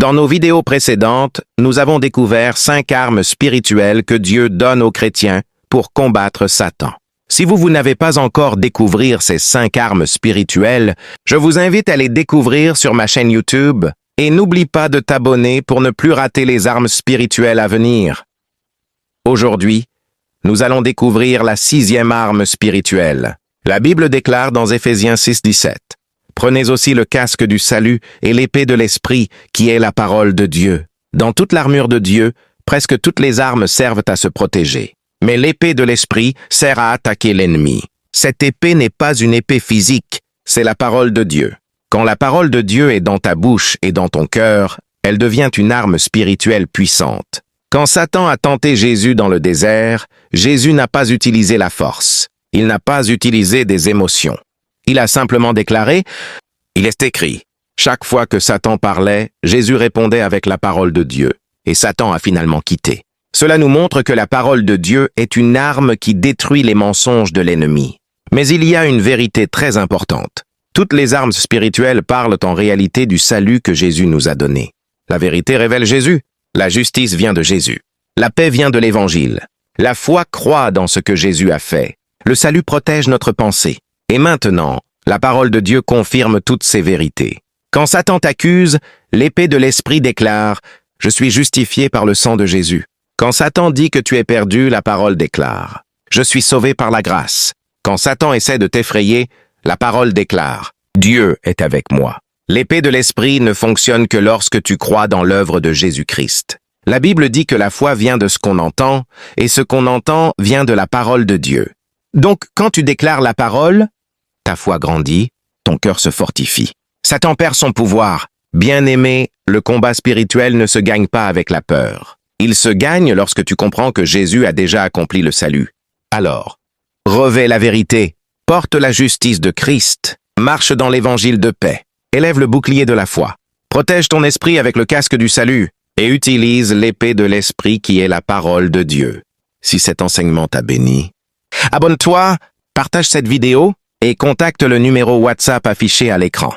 Dans nos vidéos précédentes, nous avons découvert 5 armes spirituelles que Dieu donne aux chrétiens pour combattre Satan. Si vous n'avez pas encore découvert ces 5 armes spirituelles, je vous invite à les découvrir sur ma chaîne YouTube et n'oublie pas de t'abonner pour ne plus rater les armes spirituelles à venir. Aujourd'hui, nous allons découvrir la 6e arme spirituelle. La Bible déclare dans Éphésiens 6:17 « Prenez aussi le casque du salut et l'épée de l'esprit qui est la parole de Dieu. Dans toute l'armure de Dieu, presque toutes les armes servent à se protéger. Mais l'épée de l'esprit sert à attaquer l'ennemi. Cette épée n'est pas une épée physique, c'est la parole de Dieu. Quand la parole de Dieu est dans ta bouche et dans ton cœur, elle devient une arme spirituelle puissante. Quand Satan a tenté Jésus dans le désert, Jésus n'a pas utilisé la force. Il n'a pas utilisé des émotions. Il a simplement déclaré « Il est écrit ». Chaque fois que Satan parlait, Jésus répondait avec la parole de Dieu, et Satan a finalement quitté. Cela nous montre que la parole de Dieu est une arme qui détruit les mensonges de l'ennemi. Mais il y a une vérité très importante. Toutes les armes spirituelles parlent en réalité du salut que Jésus nous a donné. La vérité révèle Jésus. La justice vient de Jésus. La paix vient de l'Évangile. La foi croit dans ce que Jésus a fait. Le salut protège notre pensée. Et maintenant, la parole de Dieu confirme toutes ces vérités. Quand Satan t'accuse, l'épée de l'Esprit déclare « Je suis justifié par le sang de Jésus ». Quand Satan dit que tu es perdu, la parole déclare « Je suis sauvé par la grâce ». Quand Satan essaie de t'effrayer, la parole déclare « Dieu est avec moi ». L'épée de l'Esprit ne fonctionne que lorsque tu crois dans l'œuvre de Jésus-Christ. La Bible dit que la foi vient de ce qu'on entend, et ce qu'on entend vient de la parole de Dieu. Donc, quand tu déclares la parole, ta foi grandit, ton cœur se fortifie. Satan perd son pouvoir. Bien-aimé, le combat spirituel ne se gagne pas avec la peur. Il se gagne lorsque tu comprends que Jésus a déjà accompli le salut. Alors, revêt la vérité, porte la justice de Christ, marche dans l'évangile de paix, élève le bouclier de la foi, protège ton esprit avec le casque du salut et utilise l'épée de l'esprit qui est la parole de Dieu. Si cet enseignement t'a béni, abonne-toi, partage cette vidéo et contacte le numéro WhatsApp affiché à l'écran.